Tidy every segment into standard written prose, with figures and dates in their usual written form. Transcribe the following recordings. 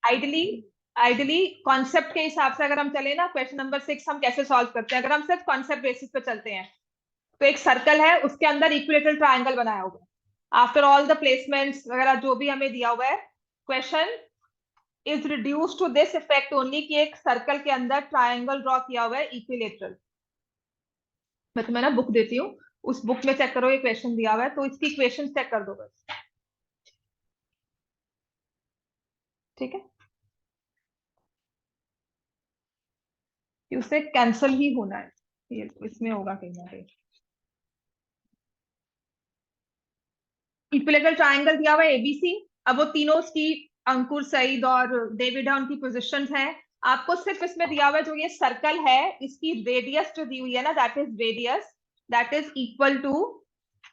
Ideally ideally concept के हिसाब से अगर हम चले ना, क्वेश्चन नंबर 6 हम कैसे सॉल्व करते हैं, अगर हम सिर्फ कॉन्सेप्ट बेसिस पे चलते हैं, तो एक सर्कल है, उसके अंदर इक्विलेटरल ट्रायंगल बनाया हुआ है। आफ्टर ऑल द प्लेसमेंट्स वगैरह जो भी हमें दिया हुआ है, question is reduce to this effect only, कि एक सर्कल के अंदर ट्रायंगल ड्रॉ किया हुआ है इक्विलेटरल। मैं तुम्हें ना बुक देती हूँ, उस बुक में चेक करो, ये क्वेश्चन दिया हुआ है, तो इसकी इक्वेशन चेक कर दो बस। ठीक है, कि उसे कैंसिल ही होना है, ये इसमें होगा कहीं ना कहीं। इक्विलेटरल ट्रायंगल दिया हुआ है एबीसी। अब वो तीनों उसकी, अंकुर, सईद और डेविड है, उनकी पोजिशन है। आपको सिर्फ इसमें दिया हुआ है जो ये सर्कल है, इसकी रेडियस जो दी हुई है ना, that is radius, that is equal to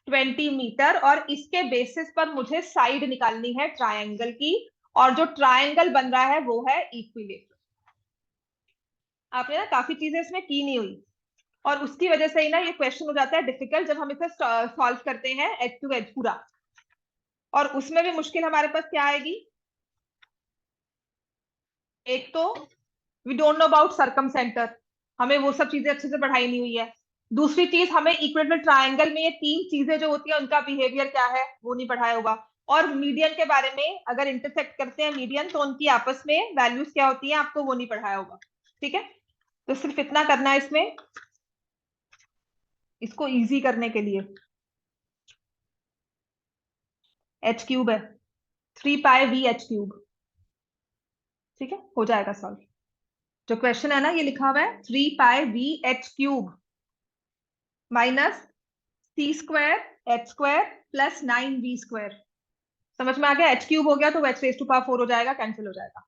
20 metre, और इसके बेसिस पर मुझे साइड निकालनी है ट्रायंगल की, और जो ट्रायंगल बन रहा है वो है इक्विलेटरल। आपने ना काफी चीजें इसमें की नहीं हुई, और उसकी वजह से ही ना ये क्वेश्चन हो जाता है डिफिकल्ट, जब हम इसे सॉल्व करते हैं एज टू एज पूरा। और उसमें भी मुश्किल हमारे पास क्या आएगी, एक तो we don't know about circumcentre, हमें वो सब चीजें अच्छे से पढ़ाई नहीं हुई है। दूसरी चीज, हमें इक्विलेटरल ट्रायंगल में ये तीन चीजें जो होती है उनका बिहेवियर क्या है वो नहीं पढ़ाया होगा। और मीडियन के बारे में, अगर इंटरसेक्ट करते हैं मीडियन तो उनकी आपस में वैल्यूज क्या होती है आपको वो नहीं पढ़ाया होगा। ठीक है, तो सिर्फ इतना करना है इसमें, इसको इजी करने के लिए। एच क्यूब है, 3π v h क्यूब। ठीक है, हो जाएगा सॉल्व। जो क्वेश्चन है ना, ये लिखा हुआ है 3π v h cube minus c² h² plus 9v²। समझ में आ गया? एच क्यूब हो गया तो h⁴ हो जाएगा, कैंसिल हो जाएगा।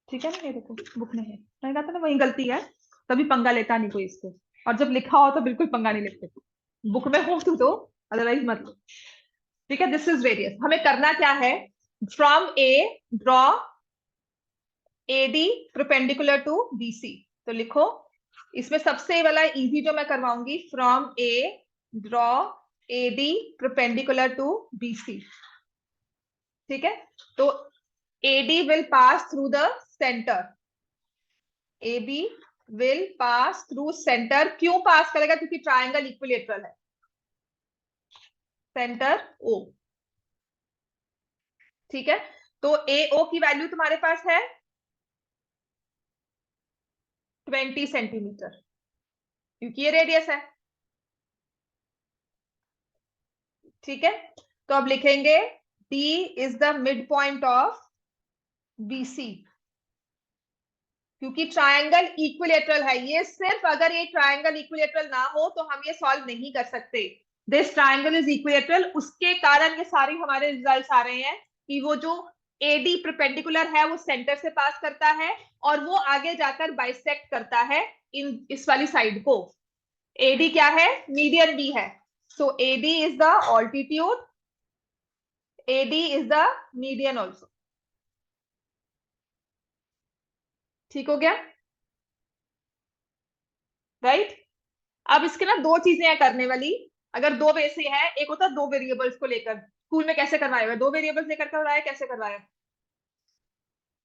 ठीक है ना, ये देखो बुक में है, मैंने कहा था ना वही गलती है, तभी पंगा लेता नहीं कोई इसको। और जब लिखा हो तो बिल्कुल पंगा नहीं लेते, बुक में हो तो दो, अदरवाइज मत लो। ठीक है, दिस इज रेडियस। हमें करना क्या है, from A draw AD perpendicular to BC। तो लिखो, इसमें सबसे वाला इजी जो मैं करवाऊंगी, from A draw AD perpendicular to BC। ठीक है, तो AD will pass through the centre, AB will pass through centre. क्यों पास करेगा? क्योंकि ट्रायंगल इक्विलेटरल है। Centre O। ठीक है, तो AO की वैल्यू तुम्हारे पास है 20 सेंटीमीटर, क्योंकि ये रेडियस है। ठीक है, तो अब लिखेंगे D is the mid point of BC, क्योंकि ट्रायंगल इक्विलेटरल है। ये सिर्फ अगर ये ट्रायंगल इक्विलेटरल ना हो तो हम ये सॉल्व नहीं कर सकते। दिस ट्रायंगल इज इक्विलेटरल, उसके कारण ये सारे हमारे रिजल्ट्स आ रहे हैं कि वो जो AD परपेंडिकुलर है वो सेंटर से पास करता है, और वो आगे जाकर बाइसेक्ट करता है इस वाली साइड को। AD क्या है? मीडियन B है, सो AD is the altitude, AD is the median also. ठीक हो गया, राइट? अब इसके ना दो चीजें हैं करने वाली। अगर दो वे से है, एक होता है दो वेरिएबल्स को लेकर, स्कूल में कैसे करवाया हुआ, दो वेरिएबल्स लेकर करवाया, कैसे करवाया,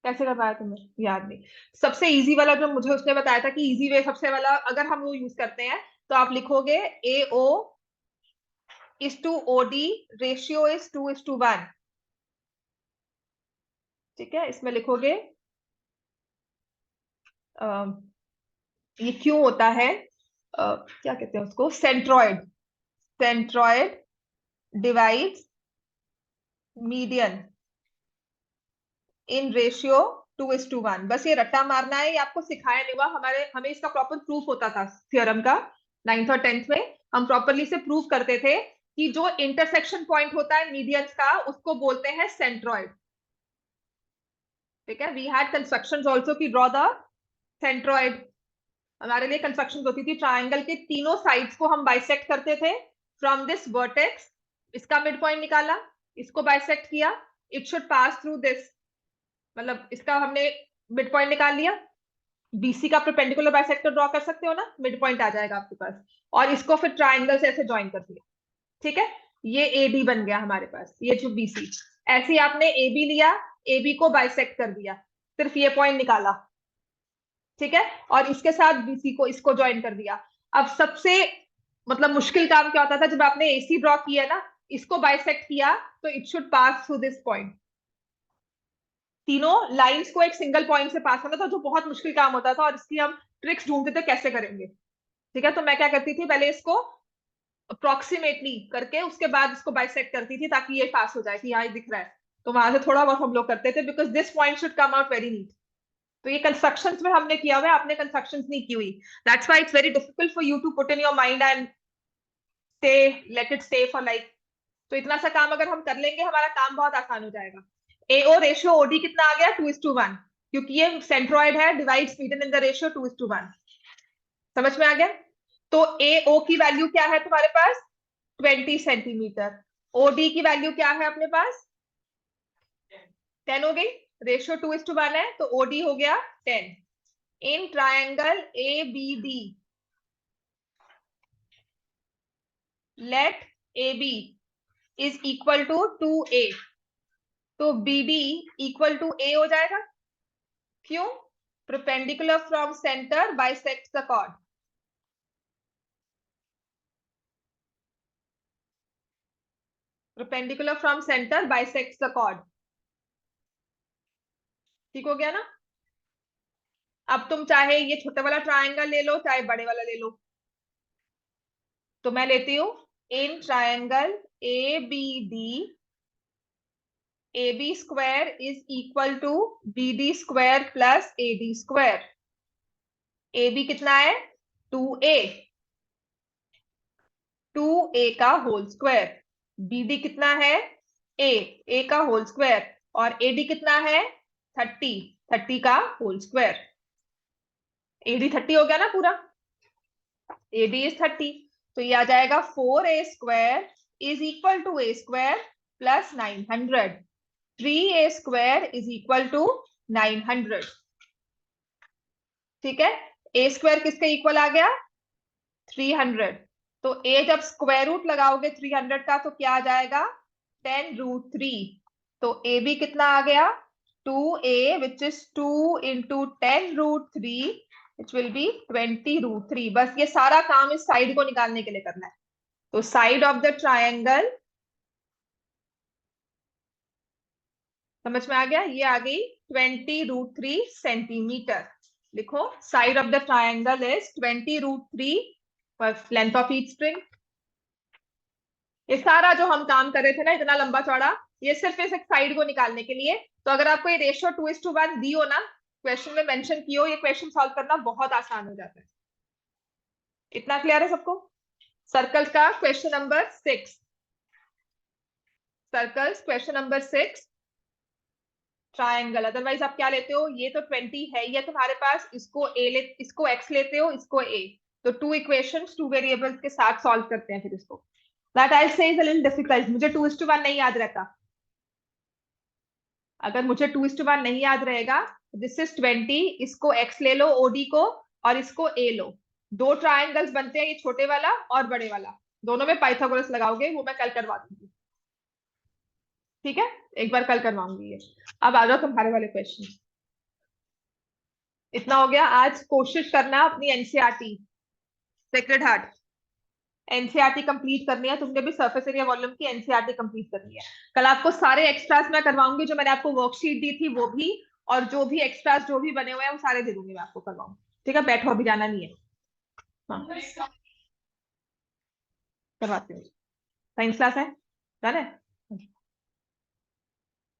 कैसे करवाया तुम्हें याद नहीं? सबसे इजी वाला जो मुझे उसने बताया था कि इजी वे सबसे वाला, अगर हम वो यूज करते हैं तो आप लिखोगे AO is to OD, ratio is 2:1। ठीक है, इसमें लिखोगे ये क्यों होता है, क्या कहते हैं उसको, centroid, centroid divides median in ratio 2:1। बस ये रट्टा मारना है, ये आपको सिखाया नहीं हुआ। हमें इसका प्रॉपर प्रूफ होता था थ्योरम का, 9th और 10th में हम प्रॉपरली से प्रूफ करते थे कि जो इंटरसेक्शन पॉइंट होता है मीडियंस का उसको बोलते हैं सेंट्रॉइड। ठीक है, वी हैड कंस्ट्रक्शंस आल्सो की ड्रॉ द सेंट्रॉइड। हमारे लिए कंस्ट्रक्शन होती थी, ट्राइंगल के तीनों साइड्स को हम बाइसेक्ट करते थे फ्रॉम दिस वर्टेक्स, इसका मिड पॉइंट निकाला, इसको बाइसेक्ट किया, it should pass through this, मतलब इसका हमने मिड पॉइंट निकाल लिया। BC का परपेंडिकुलर बाइसेक्टर ड्रॉ कर सकते हो ना, मिड पॉइंट आ जाएगा आपके पास, और इसको फिर ट्राइंगल से ऐसे ज्वाइन कर दिया। ठीक है, ये AD बन गया हमारे पास, ये जो BC। ऐसे ही आपने AB लिया, ए बी को बाइसेक्ट कर दिया, सिर्फ ये पॉइंट निकाला, ठीक है, और इसके साथ बीसी को, इसको ज्वाइन कर दिया। अब सबसे मतलब मुश्किल काम क्या होता था, जब आपने एसी ड्रॉ किया ना, इसको बाइसेक्ट किया तो it should pass through this point. तीनों लाइंस को एक सिंगल पॉइंट से पास करना था, जो बहुत मुश्किल काम होता था, और इसकी हम ट्रिक्स ढूंढते थे कैसे करेंगे, ठीक है। तो मैं क्या करती थी, पहले इसको अप्रोक्सीमेटली करके उसके बाद इसको बाइसेक्ट करती थी, ताकि ये पास हो जाए कि यहाँ ये दिख रहा है। तो वहां से थोड़ा बहुत हम लोग करते थे, because this point should come out very neat. तो ये कंस्ट्रक्शंस में हमने किया हुआ है, आपने कंस्ट्रक्शंस नहीं की हुई। That's why it's very difficult for you to put in your mind and stay, let it stay for like. तो इतना सा काम अगर हम कर लेंगे, हमारा काम बहुत आसान हो जाएगा। एओ रेशियो ओडी कितना आ गया, 2:1, क्योंकि ये सेंट्रॉइड है, divide Sweden in the ratio 2:1। समझ में आ गया। तो एओ की वैल्यू क्या है तुम्हारे पास, 20 सेंटीमीटर। ओडी की वैल्यू क्या है अपने पास, 10 हो गई, रेशियो 2:1 है, तो ओडी हो गया 10। In triangle A B D, let A B is equal to 2a, तो B D equal to A हो जाएगा। क्यों, perpendicular from centre bisects the chord. Perpendicular from centre bisects the chord, ठीक हो गया ना। अब तुम चाहे ये छोटे वाला ट्रायंगल ले लो, चाहे बड़े वाला ले लो। तो मैं लेती हूं, in triangle A B D, A B square is equal to B D square plus A D square. A B कितना है, 2a, 2a का होल स्क्वायर। बी डी कितना है, ए का होल स्क्वायर। और ए डी कितना है, 30, 30 का होल स्क्वायर। एडी 30 हो गया ना पूरा, एडी इज 30। तो ये आ जाएगा 4a square is equal to a square plus 900। 3a square is equal to 900, ठीक है। a स्क्वायर किसके इक्वल आ गया, 300। तो a जब स्क्वायर रूट लगाओगे 300 का, तो क्या आ जाएगा, 10√3। तो a भी कितना आ गया, 2a which is 2 into 10√3, which will be 20√3। बस ये सारा काम इस साइड को निकालने के लिए करना है। तो साइड ऑफ द ट्रायंगल, समझ में आ गया, ये आ गई 20√3 सेंटीमीटर। लिखो, side of the triangle is 20√3 length of each string. ये सारा जो हम काम कर रहे थे ना, इतना लंबा चौड़ा, ये सिर्फ इस एक साइड को निकालने के लिए। तो अगर आपको ये रेशियो 2:1 दी हो ना, क्वेश्चन में मेंशन की हो, ये क्वेश्चन सॉल्व करना बहुत आसान हो जाता है। इतना क्लियर है सबको। सर्कल्स का question number 6, circles question number 6, triangle. Otherwise आप क्या लेते हो, ये तो 20 है, ये तुम्हारे पास, इसको इसको x लेते हो, इसको a। तो 2 इक्वेशंस 2 वेरिएबल्स के साथ सॉल्व करते हैं फिर इसको। दैट आई से इज अ लिटिल डिफिकल्ट, मुझे 2:1 नहीं याद रहता। अगर मुझे 2:1 नहीं याद रहेगा, दिस इज 20, इसको x ले लो ओडी को, और इसको a लो। 2 ट्रायंगल्स बनते हैं, ये छोटे वाला और बड़े वाला, दोनों में पाइथागोरस लगाओगे, वो मैं कल करवा दूंगी, ठीक है, एक बार कल करवाऊंगी ये। अब आ जाओ तुम्हारे वाले क्वेश्चन। इतना हो गया। आज कोशिश करना अपनी NCERT, sacred heart NCERT complete करनी है। तुमने भी सरफेस एरिया वॉल्यूम की एनसीईआरटी कंप्लीट करनी है। कल आपको सारे एक्स्ट्रास मैं करवाऊंगी, जो मैंने आपको वर्कशीट दी थी वो भी, और जो भी एक्स्ट्रास जो भी बने हुए हैं वो सारे दे दूंगी मैं आपको, करवाऊंगी, ठीक है। बैठो, अभी जाना नहीं है। हाँ, करवाती हूँ। साइंस क्लास है, जाना है।